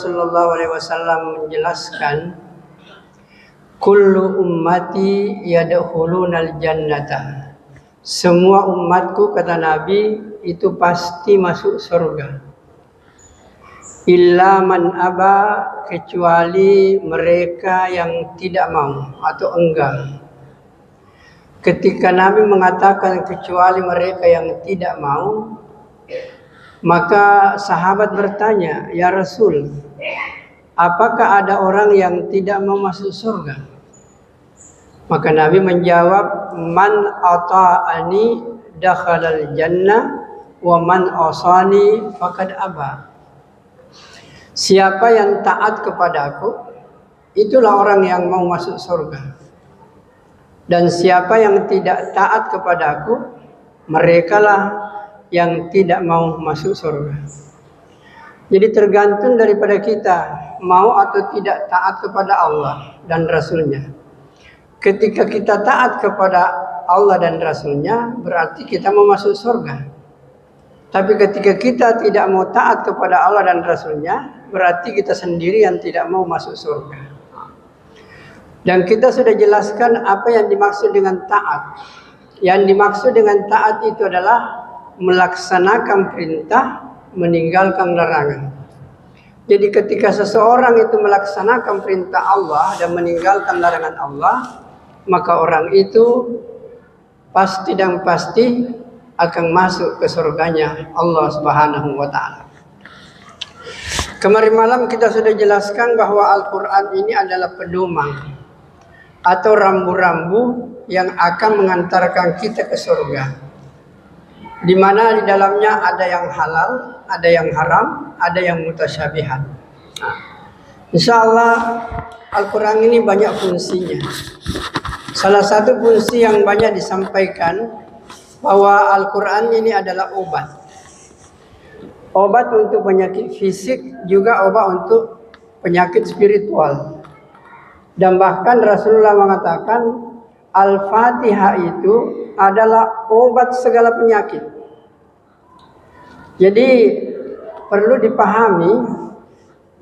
Rasulullah SAW menjelaskan, kullu ummati yadkhulunal jannata. Semua umatku, kata Nabi, itu pasti masuk surga. Illa man aba, kecuali mereka yang tidak mau atau enggan. Ketika Nabi mengatakan kecuali mereka yang tidak mau, maka sahabat bertanya, ya Rasul, apakah ada orang yang tidak mau masuk surga? Maka Nabi menjawab, man ata'ani dakhalal jannah wa man asani faqad aba. Siapa yang taat kepadaku, itulah orang yang mau masuk surga. Dan siapa yang tidak taat kepadaku, merekalah yang tidak mau masuk surga. Jadi tergantung daripada kita mau atau tidak taat kepada Allah dan Rasulnya. Ketika kita taat kepada Allah dan Rasulnya, berarti kita mau masuk surga. Tapi ketika kita tidak mau taat kepada Allah dan Rasulnya, berarti kita sendiri yang tidak mau masuk surga. Dan kita sudah jelaskan apa yang dimaksud dengan taat. Yang dimaksud dengan taat itu adalah melaksanakan perintah, meninggalkan larangan. Jadi ketika seseorang itu melaksanakan perintah Allah dan meninggalkan larangan Allah, maka orang itu pasti dan pasti akan masuk ke surganya Allah Subhanahu wa ta'ala. Kemarin malam kita sudah jelaskan bahwa Al-Quran ini adalah pedoman atau rambu-rambu yang akan mengantarkan kita ke surga, di mana di dalamnya ada yang halal, ada yang haram, ada yang mutasyabihat. Insya Allah Al-Quran ini banyak fungsinya. Salah satu fungsi yang banyak disampaikan bahwa Al-Quran ini adalah obat. Obat untuk penyakit fisik, juga obat untuk penyakit spiritual. Dan bahkan Rasulullah mengatakan Al-Fatihah itu adalah obat segala penyakit. Jadi perlu dipahami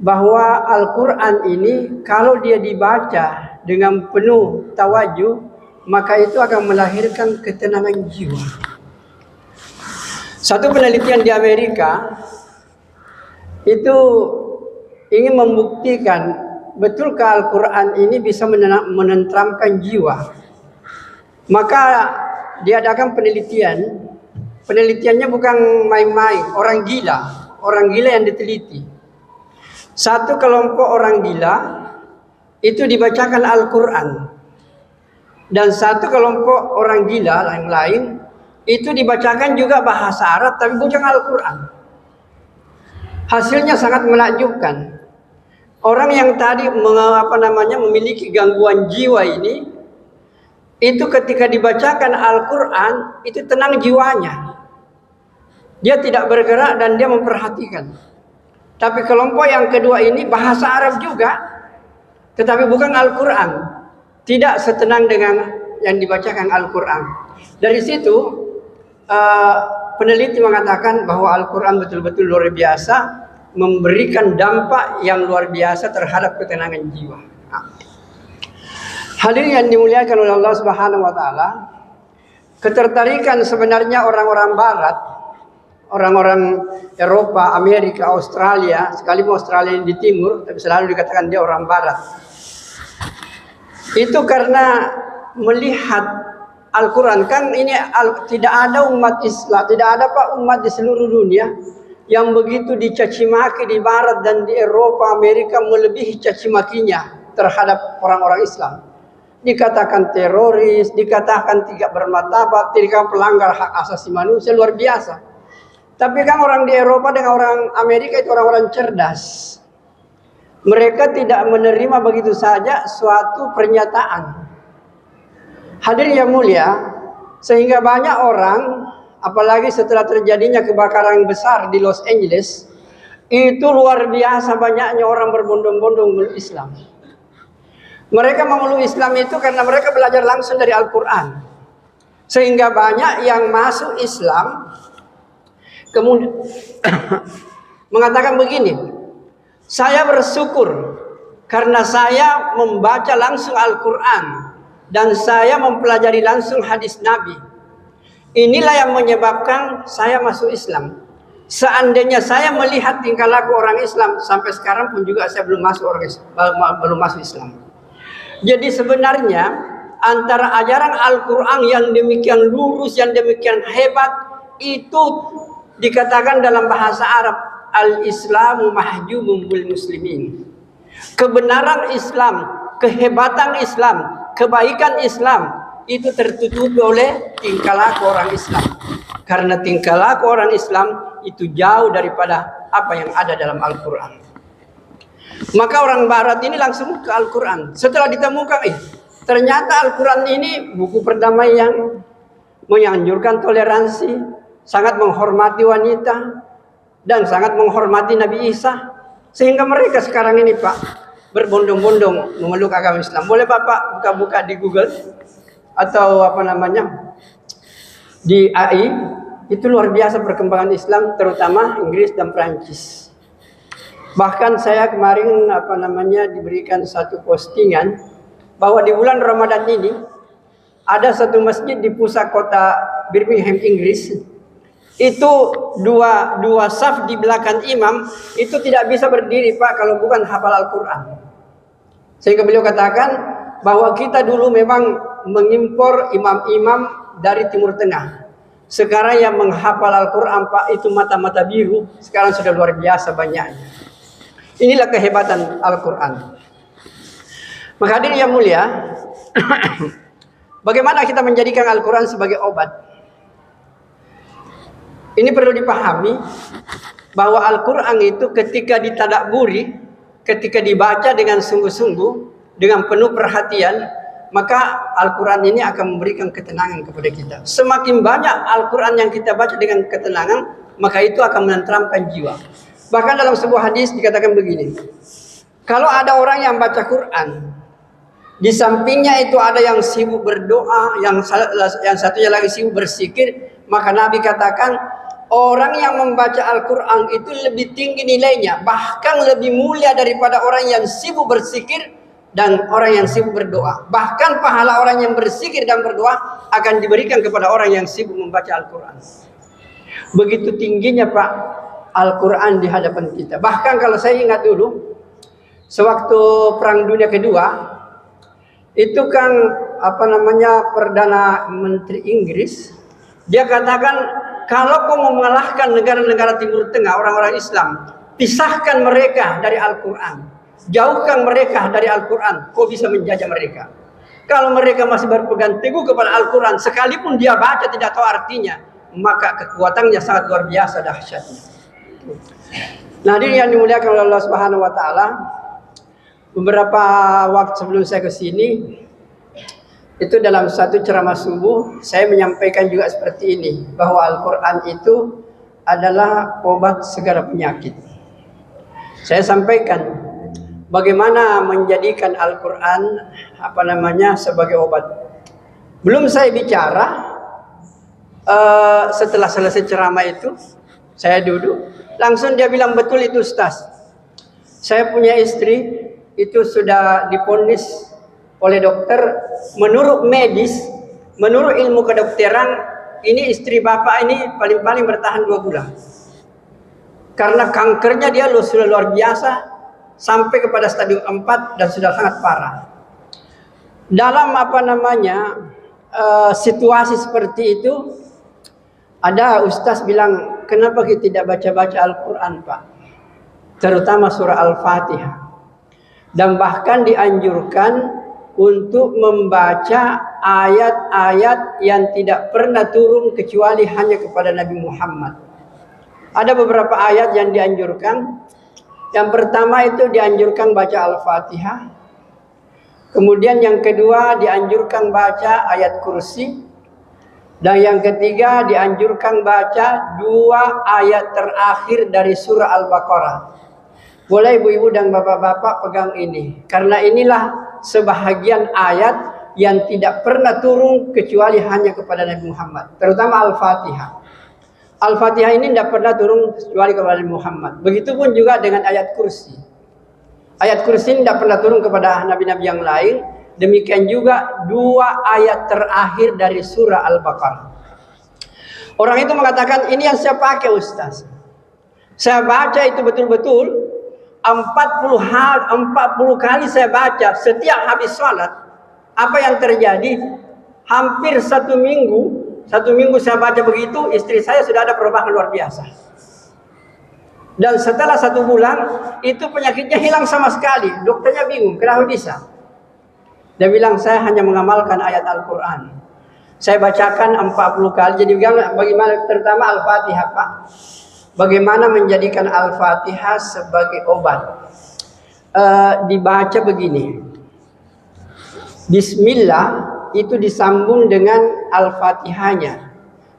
bahwa Al-Quran ini kalau dia dibaca dengan penuh tawajuh, maka itu akan melahirkan ketenangan jiwa. Satu penelitian di Amerika itu ingin membuktikan betulkah Al-Quran ini bisa menenteramkan jiwa. Maka diadakan penelitian. Penelitiannya bukan main-main, orang gila yang diteliti. Satu kelompok orang gila itu dibacakan Al-Quran. Dan satu kelompok orang gila yang lain itu dibacakan juga bahasa Arab tapi bukan Al-Quran. Hasilnya sangat menakjubkan. Orang yang tadi memiliki gangguan jiwa ini, itu ketika dibacakan Al-Quran itu tenang jiwanya. Dia tidak bergerak dan dia memperhatikan. Tapi kelompok yang kedua ini bahasa Arab juga, tetapi bukan Al-Quran. Tidak setenang dengan yang dibacakan Al-Quran. Dari situ peneliti mengatakan bahwa Al-Quran betul-betul luar biasa, memberikan dampak yang luar biasa terhadap ketenangan jiwa. Hadirin yang dimuliakan oleh Allah Subhanahu wa taala, ketertarikan sebenarnya orang-orang barat, orang-orang Eropa, Amerika, Australia, sekalipun Australia di timur, tapi selalu dikatakan dia orang barat. Itu karena melihat Al-Quran, kan ini tidak ada umat Islam, tidak ada umat di seluruh dunia yang begitu dicaci maki di barat dan di Eropa, Amerika melebihi caci makinya terhadap orang-orang Islam. Dikatakan teroris, dikatakan tidak bermartabat, dikatakan pelanggar hak asasi manusia, luar biasa. Tapi kan orang di Eropa dengan orang Amerika itu orang-orang cerdas. Mereka tidak menerima begitu saja suatu pernyataan. Hadirin yang mulia, sehingga banyak orang, apalagi setelah terjadinya kebakaran besar di Los Angeles, itu luar biasa banyaknya orang berbondong-bondong memeluk Islam. Mereka memeluk Islam itu karena mereka belajar langsung dari Al-Quran. Sehingga banyak yang masuk Islam kemudian mengatakan begini, Saya bersyukur karena saya membaca langsung Al-Quran dan saya mempelajari langsung hadis Nabi. Inilah yang menyebabkan saya masuk Islam. Seandainya saya melihat tingkah laku orang Islam, sampai sekarang pun juga saya belum masuk Islam. Jadi sebenarnya antara ajaran Al-Quran yang demikian lurus, yang demikian hebat, itu dikatakan dalam bahasa Arab, al-Islamu mahjubun bil muslimin. Kebenaran Islam, kehebatan Islam, kebaikan Islam itu tertutupi oleh tingkah laku orang Islam. Karena tingkah laku orang Islam itu jauh daripada apa yang ada dalam Al-Quran. Maka orang Barat ini langsung ke Al-Quran. Setelah ditemukan, ternyata Al-Quran ini buku perdamaian, menganjurkan toleransi, sangat menghormati wanita, dan sangat menghormati Nabi Isa. Sehingga mereka sekarang ini Pak, berbondong-bondong memeluk agama Islam. Boleh Bapak buka-buka di Google atau di AI. Itu luar biasa perkembangan Islam, terutama Inggris dan Prancis. Bahkan saya kemarin diberikan satu postingan bahwa di bulan Ramadan ini ada satu masjid di pusat kota Birmingham, Inggris. Itu dua saf di belakang imam itu tidak bisa berdiri Pak kalau bukan hafal Al-Quran. Sehingga beliau katakan bahwa kita dulu memang mengimpor imam-imam dari Timur Tengah. Sekarang yang menghafal Al-Quran Pak itu mata-mata biru. Sekarang sudah luar biasa banyaknya. Inilah kehebatan Al-Quran. Maka hadirin yang mulia, bagaimana kita menjadikan Al-Quran sebagai obat? Ini perlu dipahami bahwa Al-Quran itu ketika ditadaburi, ketika dibaca dengan sungguh-sungguh, dengan penuh perhatian, maka Al-Quran ini akan memberikan ketenangan kepada kita. Semakin banyak Al-Quran yang kita baca dengan ketenangan, maka itu akan menenteramkan jiwa. Bahkan dalam sebuah hadis dikatakan begini, kalau ada orang yang baca Quran, di sampingnya itu ada yang sibuk berdoa, yang satunya lagi sibuk bersikir, maka Nabi katakan, orang yang membaca Al-Quran itu lebih tinggi nilainya, bahkan lebih mulia daripada orang yang sibuk bersikir dan orang yang sibuk berdoa. Bahkan pahala orang yang bersikir dan berdoa akan diberikan kepada orang yang sibuk membaca Al-Quran. Begitu tingginya Pak Al-Quran di hadapan kita. Bahkan kalau saya ingat dulu, sewaktu Perang Dunia Kedua, itu kan Perdana Menteri Inggris, dia katakan, kalau kau mau mengalahkan negara-negara Timur Tengah, orang-orang Islam, pisahkan mereka dari Al-Quran. Jauhkan mereka dari Al-Quran, kau bisa menjajah mereka. Kalau mereka masih berpegang teguh kepada Al-Quran, sekalipun dia baca tidak tahu artinya, maka kekuatannya sangat luar biasa dahsyatnya. Nah, hadirin yang dimuliakan oleh Allah Subhanahu wa taala, beberapa waktu sebelum saya ke sini, itu dalam satu ceramah subuh, saya menyampaikan juga seperti ini, bahwa Al-Quran itu adalah obat segala penyakit. Saya sampaikan bagaimana menjadikan Al-Quran sebagai obat. Belum saya bicara, setelah selesai ceramah itu, saya duduk, langsung dia bilang, betul itu Ustaz. Saya punya istri, itu sudah divonis oleh dokter, menurut medis, menurut ilmu kedokteran, ini istri bapak ini paling-paling bertahan 2 bulan. Karena kankernya dia sudah luar biasa, sampai kepada stadium 4 dan sudah sangat parah. Dalam situasi seperti itu, ada ustaz bilang, kenapa kita tidak baca-baca Al-Quran Pak? Terutama surah Al-Fatihah. Dan bahkan dianjurkan untuk membaca ayat-ayat yang tidak pernah turun kecuali hanya kepada Nabi Muhammad. Ada beberapa ayat yang dianjurkan. Yang pertama itu dianjurkan baca Al-Fatihah. Kemudian yang kedua dianjurkan baca ayat kursi. Dan yang ketiga dianjurkan baca 2 ayat terakhir dari surah Al-Baqarah. Boleh ibu-ibu dan bapak-bapak pegang ini. Karena inilah sebahagian ayat yang tidak pernah turun kecuali hanya kepada Nabi Muhammad. Terutama Al-Fatihah. Al-Fatihah ini tidak pernah turun kecuali kepada Nabi Muhammad. Begitupun juga dengan ayat kursi. Ayat kursi tidak pernah turun kepada nabi-nabi yang lain. Demikian juga 2 ayat terakhir dari surah Al-Baqarah. Orang itu mengatakan, ini yang saya pakai Ustaz. Saya baca itu betul-betul 40 kali saya baca setiap habis sholat. Apa yang terjadi? Hampir 1 minggu saya baca begitu, istri saya sudah ada perubahan luar biasa. Dan setelah 1 bulan, itu penyakitnya hilang sama sekali. Dokternya bingung, kenapa bisa? Dia bilang, saya hanya mengamalkan ayat Al-Quran. Saya bacakan 40 kali. Jadi bagaimana, terutama Al-Fatihah, Pak. Bagaimana menjadikan Al-Fatihah sebagai obat? Dibaca begini. Bismillah itu disambung dengan Al-Fatihahnya.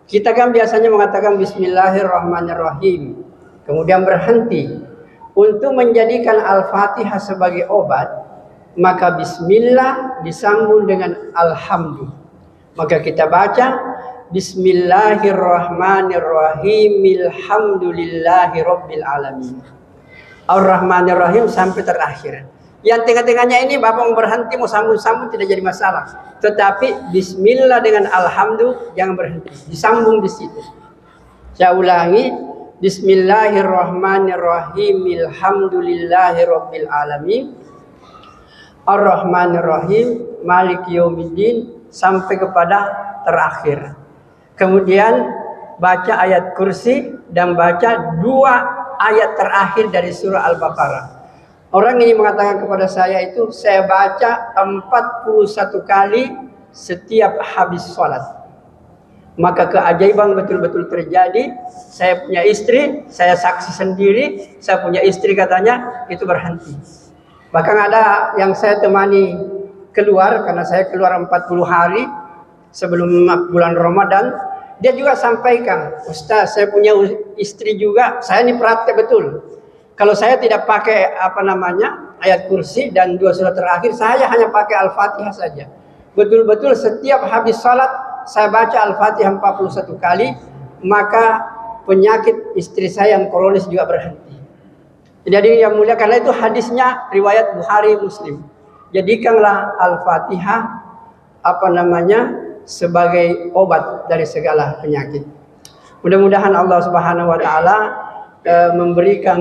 Kita kan biasanya mengatakan Bismillahirrahmanirrahim. Kemudian berhenti. Untuk menjadikan Al-Fatihah sebagai obat, maka Bismillah disambung dengan Alhamdulillah. Maka kita baca Bismillahirrahmanirrahim, Alhamdulillahi Rabbil Alamin. Ar-Rahmanirrahim sampai terakhir. Yang tengah-tengahnya ini Bapak mau berhenti, mau sambung-sambung tidak jadi masalah. Tetapi Bismillah dengan Alhamdulillah jangan berhenti, disambung di situ. Saya ulangi, Bismillahirrahmanirrahim, Alhamdulillahi Rabbil Alamin, Ar-Rahmanirrahim, Maliki Yaumiddin sampai kepada terakhir. Kemudian baca ayat kursi dan baca 2 ayat terakhir dari surah Al-Baqarah. Orang ini mengatakan kepada saya itu, saya baca 41 kali setiap habis sholat. Maka keajaiban betul-betul terjadi. Saya punya istri, saya saksi sendiri, saya punya istri katanya itu berhenti. Bahkan ada yang saya temani keluar, karena saya keluar 40 hari sebelum bulan Ramadan. Dia juga sampaikan, Ustaz, saya punya istri juga, saya ini praktek betul. Kalau saya tidak pakai ayat kursi dan 2 surat terakhir, saya hanya pakai Al-Fatihah saja. Betul-betul setiap habis salat saya baca Al-Fatihah 41 kali, maka penyakit istri saya yang kronis juga berhenti. Jadi yang mulia, karena itu hadisnya riwayat Bukhari Muslim. Jadikanlah Al-Fatihah sebagai obat dari segala penyakit. Mudah-mudahan Allah Subhanahu wa taala memberikan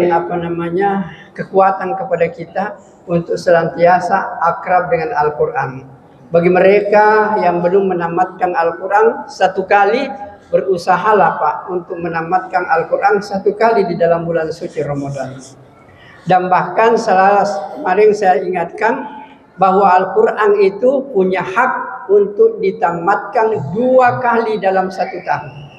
kekuatan kepada kita untuk senantiasa akrab dengan Al-Qur'an. Bagi mereka yang belum menamatkan Al-Qur'an, 1 kali berusahalah Pak untuk menamatkan Al-Qur'an 1 kali di dalam bulan suci Ramadan. Dan bahkan kemarin saya ingatkan bahwa Al-Qur'an itu punya hak untuk ditamatkan 2 kali dalam 1 tahun.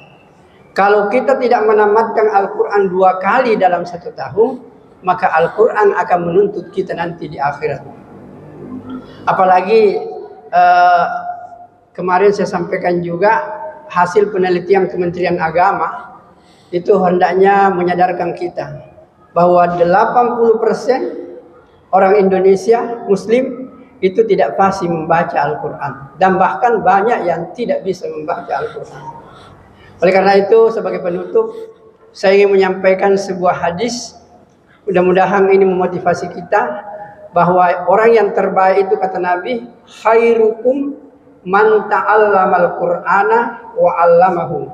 Kalau kita tidak menamatkan Al-Quran 2 kali dalam 1 tahun, maka Al-Quran akan menuntut kita nanti di akhirat. Apalagi kemarin saya sampaikan juga hasil penelitian Kementerian Agama itu hendaknya menyadarkan kita bahwa 80% orang Indonesia Muslim itu tidak fasih membaca Al-Quran, dan bahkan banyak yang tidak bisa membaca Al-Quran. Oleh karena itu, sebagai penutup, saya ingin menyampaikan sebuah hadis. Mudah-mudahan ini memotivasi kita bahwa orang yang terbaik itu, kata Nabi, khairukum man ta'allamal Qur'ana wa 'allamahu.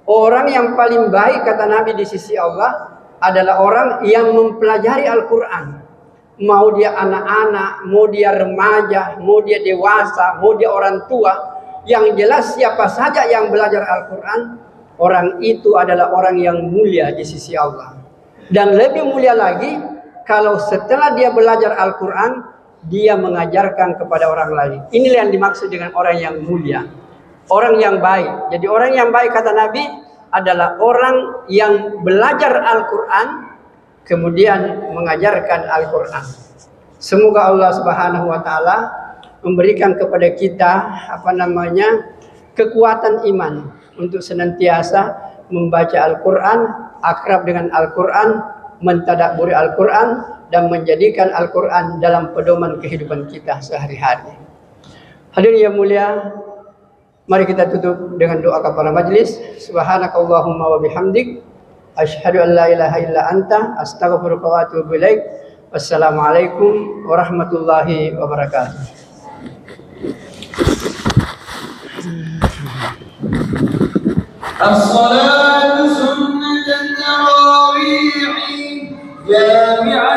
Orang yang paling baik, kata Nabi, di sisi Allah adalah orang yang mempelajari Al-Quran. Mau dia anak-anak, mau dia remaja, mau dia dewasa, mau dia orang tua, yang jelas siapa saja yang belajar Al-Quran, orang itu adalah orang yang mulia di sisi Allah. Dan lebih mulia lagi kalau setelah dia belajar Al-Quran, dia mengajarkan kepada orang lain. Inilah yang dimaksud dengan orang yang mulia, orang yang baik. Jadi orang yang baik, kata Nabi, adalah orang yang belajar Al-Quran kemudian mengajarkan Al-Quran. Semoga Allah Subhanahu wa taala memberikan kepada kita kekuatan iman untuk senantiasa membaca Al-Quran, akrab dengan Al-Quran, mentadabburi Al-Quran, dan menjadikan Al-Quran dalam pedoman kehidupan kita sehari-hari. Hadirin yang mulia, mari kita tutup dengan doa kafaraah majelis. Subhanakallahumma wa bihamdik, asyhadu an la ilaha illa anta, astaghfiruka wa atubu ilaik. Wassalamualaikum warahmatullahi wabarakatuh. الصلاة سنة التراويح جامعة